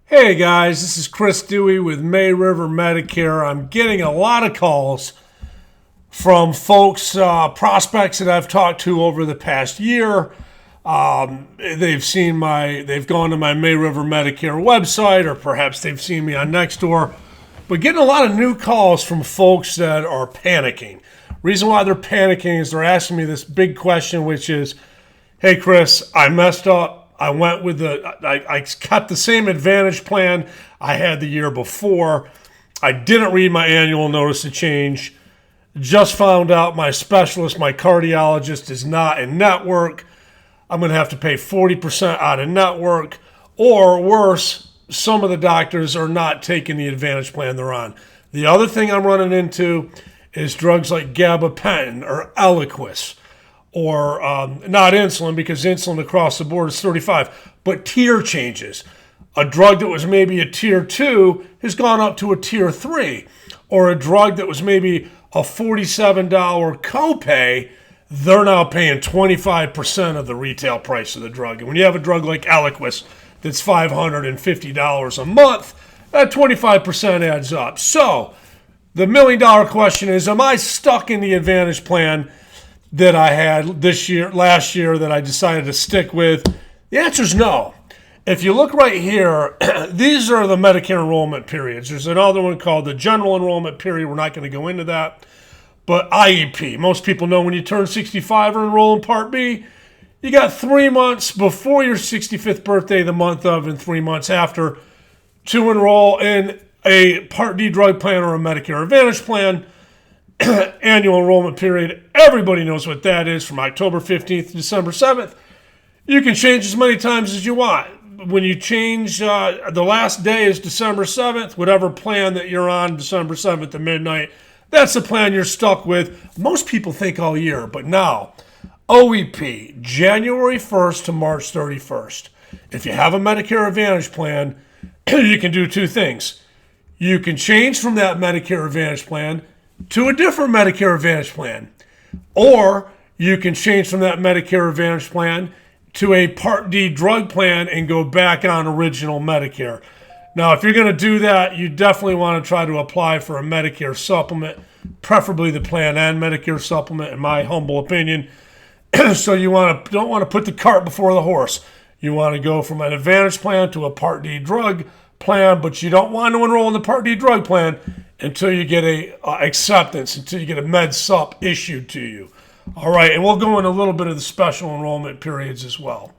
Hey guys, this is Chris Dewey with May River Medicare. I'm getting a lot of calls from folks, prospects that I've talked to over the past year. They've gone to my May River Medicare website, or perhaps they've seen me on Nextdoor. But getting a lot of new calls from folks that are panicking. Reason why they're panicking is they're asking me this big question, which is, "Hey Chris, I messed up. I kept the same Advantage plan I had the year before. I didn't read my annual notice of change. Just found out my specialist, my cardiologist, is not in network. I'm going to have to pay 40% out of network. Or worse, some of the doctors are not taking the Advantage plan they're on. The other thing I'm running into is drugs like gabapentin or Eliquis, or not insulin, because insulin across the board is 35, but tier changes. A drug that was maybe a tier 2 has gone up to a tier 3, or a drug that was maybe a $47 copay, they're now paying 25% of the retail price of the drug. And when you have a drug like Eliquis that's $550 a month, that 25% adds up. So the $1,000,000 question is, am I stuck in the Advantage plan that I had last year that I decided to stick with? The answer is no. If you look right here, these are the Medicare enrollment periods. There's another one called the general enrollment period. We're not going to go into that. But IEP, most people know when you turn 65 or enroll in Part B, you got 3 months before your 65th birthday, the month of, and 3 months after to enroll in a Part D drug plan or a Medicare Advantage plan. Annual enrollment period, everybody knows what that is, from October 15th to December 7th. You can change as many times as you want. When you change, the last day is December 7th, whatever plan that you're on, December 7th at midnight, that's the plan you're stuck with. Most people think all year, but now, OEP, January 1st to March 31st. If you have a Medicare Advantage plan, you can do two things. You can change from that Medicare Advantage plan to a different Medicare Advantage plan. Or you can change from that Medicare Advantage plan to a Part D drug plan and go back on original Medicare. Now, if you're going to do that, you definitely want to try to apply for a Medicare supplement, preferably the Plan N Medicare supplement, in my humble opinion. So you don't want to put the cart before the horse. You want to go from an Advantage plan to a Part D drug plan, but you don't want to enroll in the Part D drug plan until you get a acceptance, until you get a med sup issued to you. All right, and we'll go into a little bit of the special enrollment periods as well.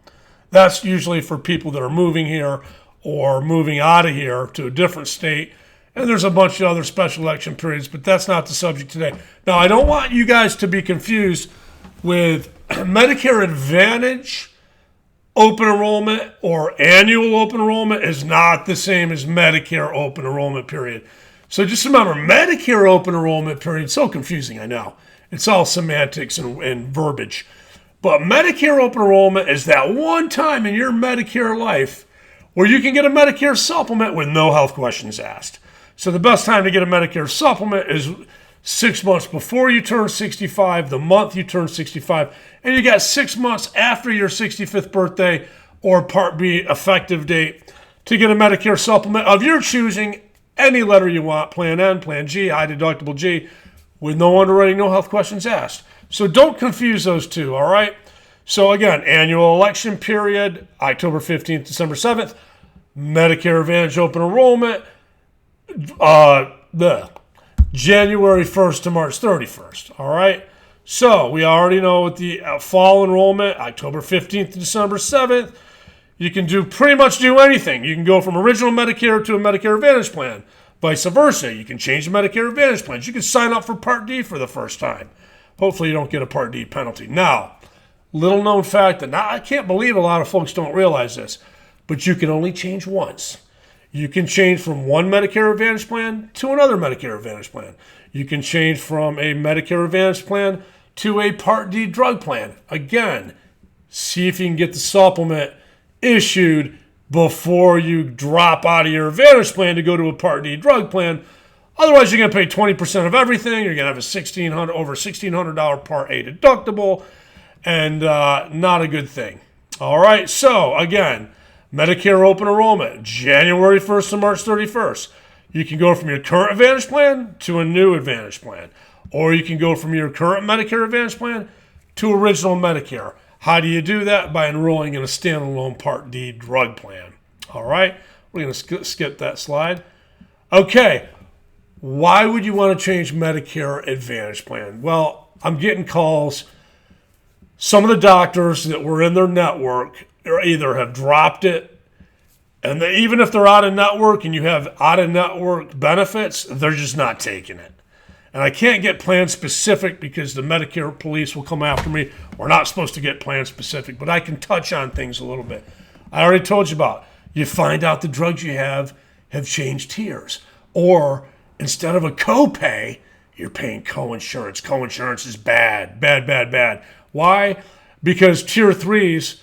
That's usually for people that are moving here or moving out of here to a different state. And there's a bunch of other special election periods, but that's not the subject today. Now, I don't want you guys to be confused with Medicare Advantage open enrollment, or annual open enrollment is not the same as Medicare open enrollment period. So just remember, Medicare open enrollment period, so confusing, I know. It's all semantics and verbiage. But Medicare open enrollment is that one time in your Medicare life where you can get a Medicare supplement with no health questions asked. So the best time to get a Medicare supplement is 6 months before you turn 65, the month you turn 65, and you got 6 months after your 65th birthday or Part B effective date to get a Medicare supplement of your choosing, any letter you want, Plan N, Plan G, high deductible G, with no underwriting, no health questions asked. So don't confuse those two, all right? So again, annual election period, October 15th, December 7th, Medicare Advantage open enrollment, January 1st to March 31st, all right? So we already know with the fall enrollment, October 15th to December 7th, you can pretty much do anything. You can go from original Medicare to a Medicare Advantage plan. Vice versa, you can change the Medicare Advantage plans. You can sign up for Part D for the first time. Hopefully you don't get a Part D penalty. Now, little known fact that I can't believe a lot of folks don't realize this, but you can only change once. You can change from one Medicare Advantage plan to another Medicare Advantage plan. You can change from a Medicare Advantage plan to a Part D drug plan. Again, see if you can get the supplement issued before you drop out of your Advantage plan to go to a Part D drug plan. Otherwise, you're going to pay 20% of everything. You're going to have over $1,600 Part A deductible, and not a good thing. All right, so again, Medicare open enrollment, January 1st to March 31st. You can go from your current Advantage plan to a new Advantage plan. Or you can go from your current Medicare Advantage plan to original Medicare. How do you do that? By enrolling in a standalone Part D drug plan. All right, we're going to skip that slide. Okay, why would you want to change Medicare Advantage plan? Well, I'm getting calls. Some of the doctors that were in their network either have dropped it, and even if they're out of network and you have out of network benefits, they're just not taking it. And I can't get plan specific because the Medicare police will come after me. We're not supposed to get plan specific, but I can touch on things a little bit. I already told you about. You find out the drugs you have changed tiers. Or instead of a copay, you're paying coinsurance. Coinsurance is bad, bad, bad, bad. Why? Because tier 3s,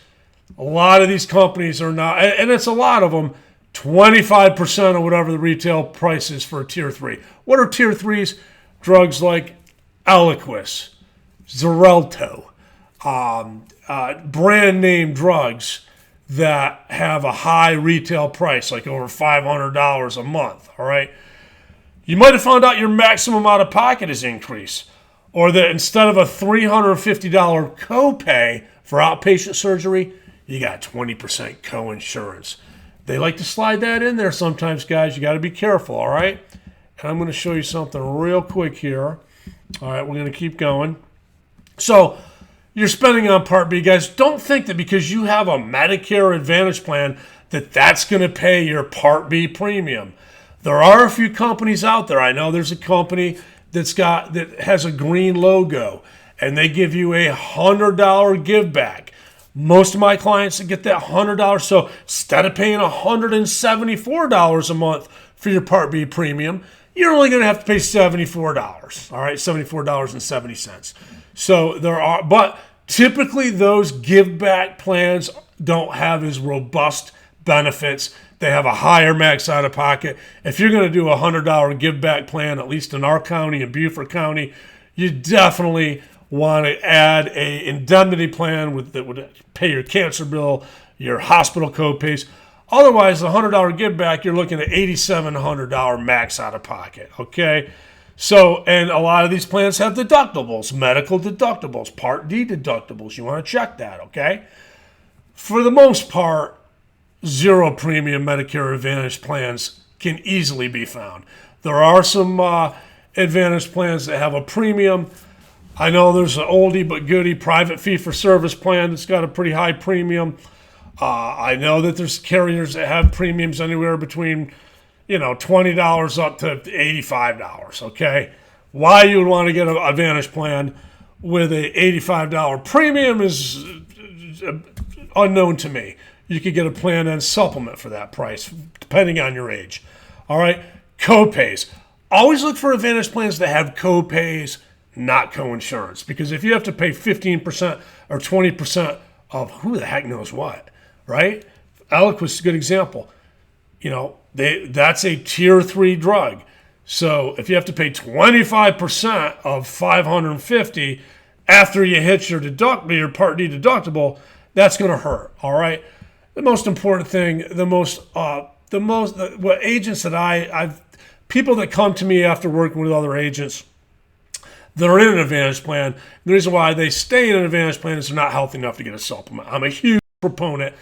a lot of these companies are not, and it's a lot of them, 25% of whatever the retail price is for a tier 3. What are tier 3s? Drugs like Eliquis, Xarelto, brand name drugs that have a high retail price, like over $500 a month, all right? You might have found out your maximum out of pocket has increased, or that instead of a $350 copay for outpatient surgery, you got 20% coinsurance. They like to slide that in there sometimes, guys. You got to be careful, all right? And I'm going to show you something real quick here. All right, we're going to keep going. So you're spending on Part B, guys. Don't think that because you have a Medicare Advantage plan that that's going to pay your Part B premium. There are a few companies out there. I know there's a company that has a green logo, and they give you a $100 give back. Most of my clients that get that $100, so instead of paying $174 a month for your Part B premium, you're only going to have to pay $74. All right, $74.70. So there are, but typically those give back plans don't have as robust benefits. They have a higher max out of pocket. If you're going to do a $100 give back plan, at least in our county, in Beaufort County, you definitely want to add a indemnity plan that would pay your cancer bill, your hospital copays. Otherwise, the $100 give back, you're looking at $8,700 max out of pocket, okay? So, and a lot of these plans have deductibles, medical deductibles, Part D deductibles. You want to check that, okay? For the most part, zero premium Medicare Advantage plans can easily be found. There are some Advantage plans that have a premium. I know there's an oldie but goodie private fee-for-service plan that's got a pretty high premium. I know that there's carriers that have premiums anywhere between, $20 up to $85, okay? Why you would want to get an Advantage plan with a $85 premium is unknown to me. You could get a plan and supplement for that price, depending on your age. All right, copays. Always look for Advantage plans that have copays, not coinsurance, because if you have to pay 15% or 20% of who the heck knows what, right? Eliquis is a good example. That's a tier 3 drug. So if you have to pay 25% of $550 after you hit your Part D deductible, that's going to hurt. All right. The most important thing, what agents that people that come to me after working with other agents that are in an Advantage plan, the reason why they stay in an Advantage plan is they're not healthy enough to get a supplement. I'm a huge proponent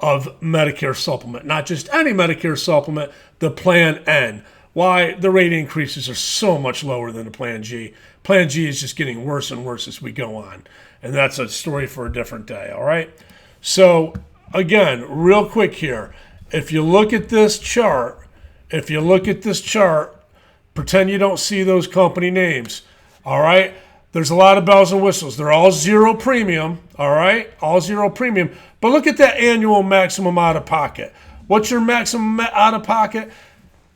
of Medicare supplement, not just any Medicare supplement, the Plan N. Why? The rate increases are so much lower than the Plan G. Plan G is just getting worse and worse as we go on. And that's a story for a different day, all right? So, again, real quick here. If you look at this chart, pretend you don't see those company names, all right? There's a lot of bells and whistles. They're all zero premium, all right? All zero premium. But look at that annual maximum out of pocket. What's your maximum out of pocket?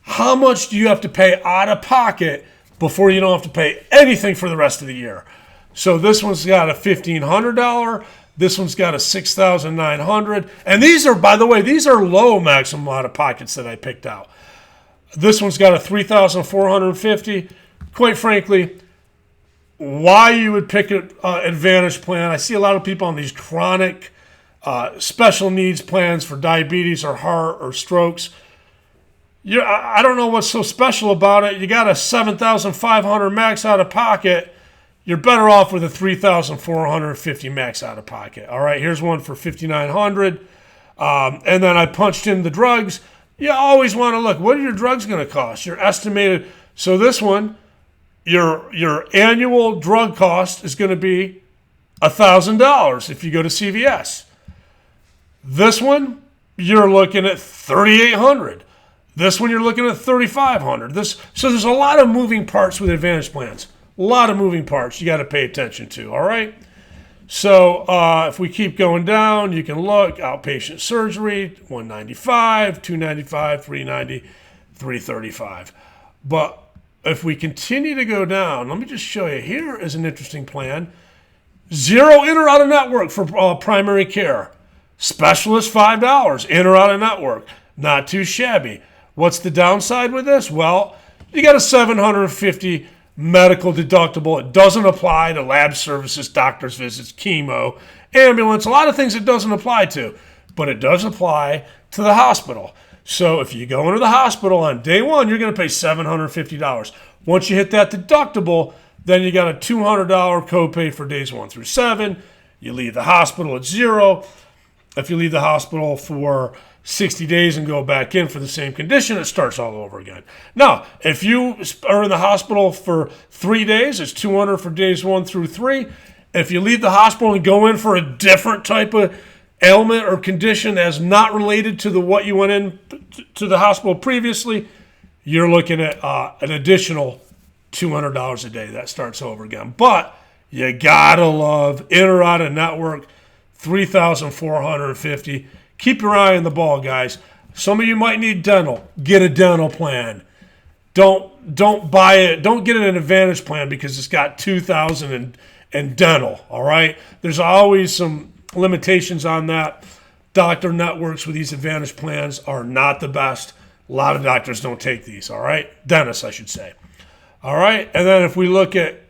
How much do you have to pay out of pocket before you don't have to pay anything for the rest of the year? So this one's got a $1,500. This one's got a $6,900. And these are, by the way, these are low maximum out of pockets that I picked out. This one's got a $3,450. Quite frankly, why you would pick an Advantage plan, I see a lot of people on these chronic special needs plans for diabetes or heart or strokes. I don't know what's so special about it. You got a $7,500 max out of pocket. You're better off with a $3,450 max out of pocket. All right, here's one for $5,900. And then I punched in the drugs. You always want to look, what are your drugs going to cost? Your estimated. So this one, your annual drug cost is going to be $1,000 if you go to CVS. This one, you're looking at $3,800. This one, you're looking at $3,500. So there's a lot of moving parts with Advantage plans. A lot of moving parts you got to pay attention to, all right? So if we keep going down, you can look, outpatient surgery, $195, $295, $390, $335. But if we continue to go down, let me just show you. Here is an interesting plan. Zero in or out of network for primary care. Specialist, $5, in or out of network. Not too shabby. What's the downside with this? Well, you got a $750 medical deductible. It doesn't apply to lab services, doctor's visits, chemo, ambulance, a lot of things it doesn't apply to, but it does apply to the hospital. So if you go into the hospital on day one, you're going to pay $750. Once you hit that deductible, then you got a $200 copay for days 1 through 7. You leave the hospital at $0. If you leave the hospital for 60 days and go back in for the same condition, it starts all over again. Now, if you are in the hospital for 3 days, it's $200 for days 1 through 3. If you leave the hospital and go in for a different type of ailment or condition that's not related to what you went in to the hospital previously, you're looking at an additional $200 a day. That starts over again. But you gotta love in or out of network, $3,450. Keep your eye on the ball, guys. Some of you might need dental. Get a dental plan. Don't buy it. Don't get an Advantage plan because it's got $2,000 in dental. All right. There's always some limitations on that. Doctor networks with these Advantage plans are not the best. A lot of doctors don't take these. All right. Dentists, I should say. All right. And then if we look at,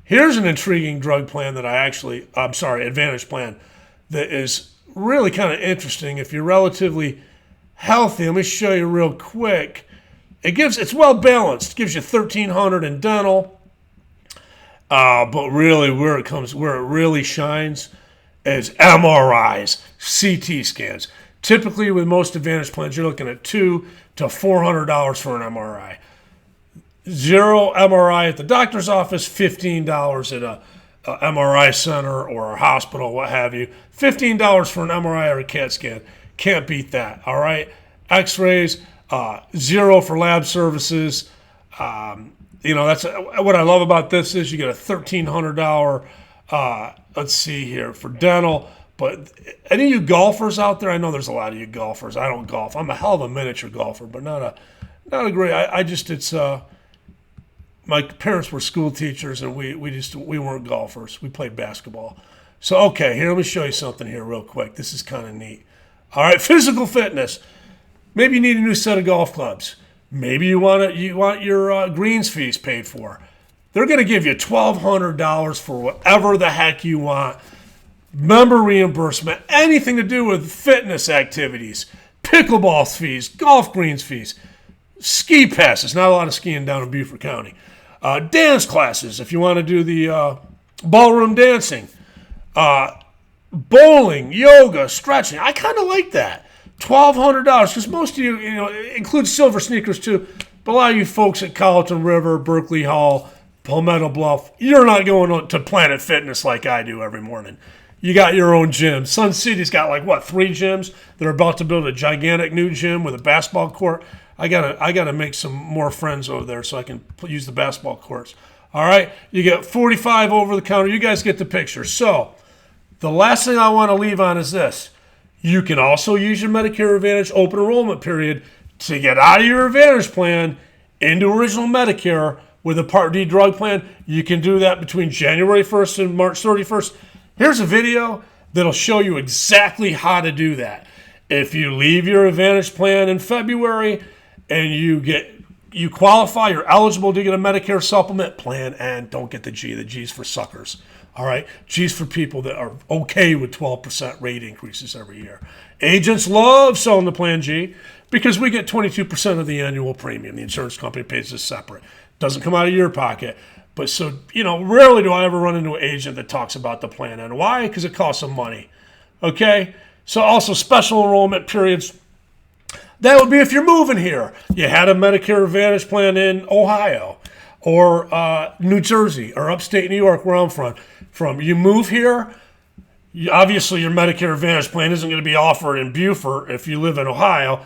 here's an intriguing drug plan that Advantage plan that is really kind of interesting if you're relatively healthy. Let me show you real quick. It's well balanced. It gives you $1,300 in dental, but really where it really shines is MRIs, CT scans. Typically, with most Advantage plans, you're looking at $200 to $400 for an MRI. Zero MRI at the doctor's office, $15 at a MRI center or a hospital, what have you. $15 for an MRI or a CAT scan. Can't beat that, all right? X-rays, $0 for lab services. That's what I love about this is you get a $1,300, let's see here, for dental. But any of you golfers out there, I know there's a lot of you golfers. I don't golf. I'm a hell of a miniature golfer, but not a great, my parents were school teachers, and we weren't golfers. We played basketball. So, okay, here, let me show you something here real quick. This is kind of neat. All right, physical fitness. Maybe you need a new set of golf clubs. Maybe you want your greens fees paid for. They're going to give you $1,200 for whatever the heck you want. Member reimbursement, anything to do with fitness activities, pickleball fees, golf greens fees, ski passes. Not a lot of skiing down in Beaufort County. Dance classes, if you want to do the ballroom dancing, bowling, yoga, stretching. I kind of like that. $1,200, because most of you, it includes silver sneakers too, but a lot of you folks at Colleton River, Berkeley Hall, Palmetto Bluff, you're not going to Planet Fitness like I do every morning. You got your own gym. Sun City's got 3 gyms. They're about to build a gigantic new gym with a basketball court. I gotta make some more friends over there so I can use the basketball courts. All right, you get 45 over the counter. You guys get the picture. So the last thing I want to leave on is this. You can also use your Medicare Advantage open enrollment period to get out of your Advantage plan into original Medicare with a Part D drug plan. You can do that between January 1st and March 31st. Here's a video that'll show you exactly how to do that. If you leave your Advantage plan in February and you qualify, you're eligible to get a Medicare supplement plan, and don't get the G. The G's for suckers. All right. G's for people that are okay with 12% rate increases every year. Agents love selling the Plan G because we get 22% of the annual premium. The insurance company pays this separate. Doesn't come out of your pocket. But so, rarely do I ever run into an agent that talks about the plan. And why? Because it costs them money. Okay? So also special enrollment periods. That would be if you're moving here. You had a Medicare Advantage plan in Ohio or New Jersey or upstate New York, where I'm from. You move here, obviously your Medicare Advantage plan isn't going to be offered in Beaufort if you live in Ohio.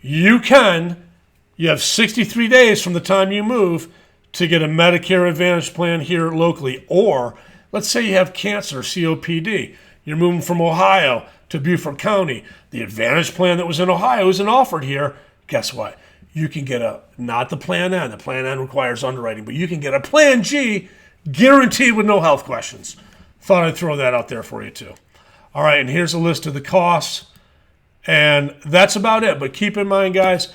You have 63 days from the time you move to get a Medicare Advantage plan here locally. Or let's say you have cancer, COPD. You're moving from Ohio to Beaufort County. The Advantage plan that was in Ohio isn't offered here. Guess what? You can get not the Plan N. The Plan N requires underwriting, but you can get a Plan G guaranteed with no health questions. Thought I'd throw that out there for you too. All right, and here's a list of the costs. And that's about it. But keep in mind, guys,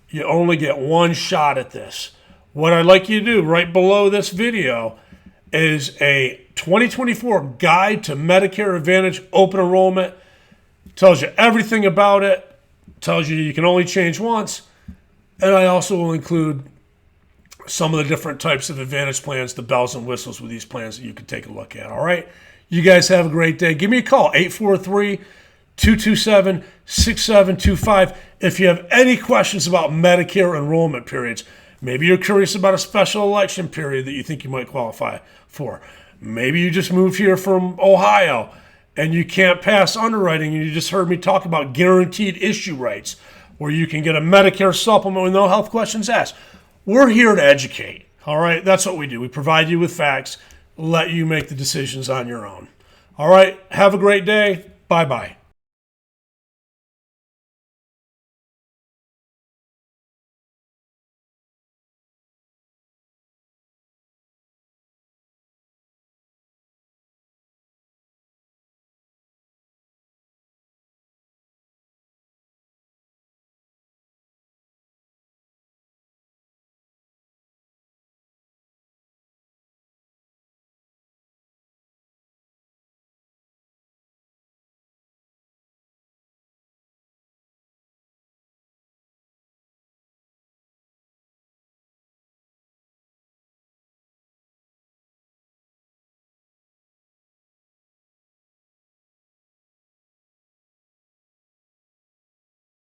you only get one shot at this. What I'd like you to do right below this video is a 2024 Guide to Medicare Advantage Open Enrollment. Tells you everything about it. Tells you can only change once. And I also will include some of the different types of Advantage plans, the bells and whistles with these plans that you can take a look at. All right? You guys have a great day. Give me a call, 843-227-6725. If you have any questions about Medicare enrollment periods, maybe you're curious about a special election period that you think you might qualify for. Maybe you just moved here from Ohio and you can't pass underwriting and you just heard me talk about guaranteed issue rights where you can get a Medicare supplement with no health questions asked. We're here to educate. All right? That's what we do. We provide you with facts, let you make the decisions on your own. All right? Have a great day. Bye-bye.